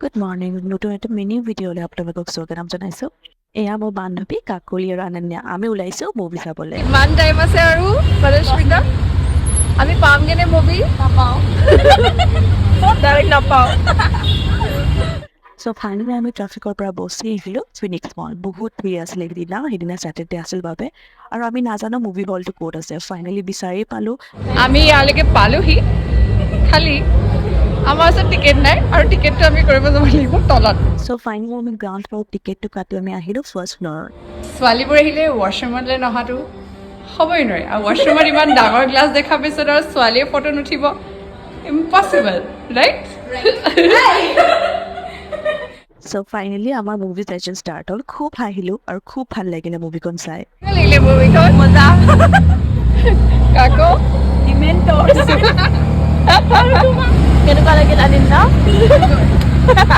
good morning নতুন এটা mini ভিডিঅ'লৈ আপোনালোকক স্বাগতম জনাইছোঁ এয়া মোৰ বান্ধৱী কাকলি আৰু অনন্যা আমি ওলাইছোঁ মুভি চাবলৈ ইমান টাইম আছে আৰু পৰস্মিতা আমি পামগেনে মুভি নাপাওঁ ডাইৰেক্ট নাপাওঁ চ' ফাইনেলি আমি ট্ৰাফিকৰ পৰা বচি আহিলোঁ ফিনিক্স মল বহুত ভিৰ আছিলে সেইদিনা ছেটাৰডে আছিল বাবে আৰু আমি নাজানো মুভি হলটো ক'ত আছে ফাইনেলি বিচাৰি পালোঁ আমি ইয়ালৈকে পালোহি খালি আমাৰ ওচৰত টিকেট নাই আৰু টিকেটটো আমি কৰিব যাব লাগিব তলত চ' ফাইনেলি আমি গ্ৰাউণ্ড ফ্ল'ৰ টিকেটটো কাটি আমি আহিলোঁ ফাৰ্ষ্ট ফ্ল'ৰ ছোৱালীবোৰ আহিলে ৱাছৰুমলৈ নহাটো হ'বই নোৱাৰে আৰু ৱাছৰুমত ইমান ডাঙৰ গ্লাছ দেখা পিছত আৰু ছোৱালীয়ে ফটো নুঠিব ইম্পচিবল ৰাইট চ' ফাইনেলি আমাৰ মুভি ছেশ্যন ষ্টাৰ্ট হ'ল খুব হাঁহিলোঁ আৰু খুব ভাল লাগিলে মুভিখন চাই লাগিলে মুভিখন মজা কাকো ইমেণ্টৰ কেনেকুৱা লাগিল আনিন্দা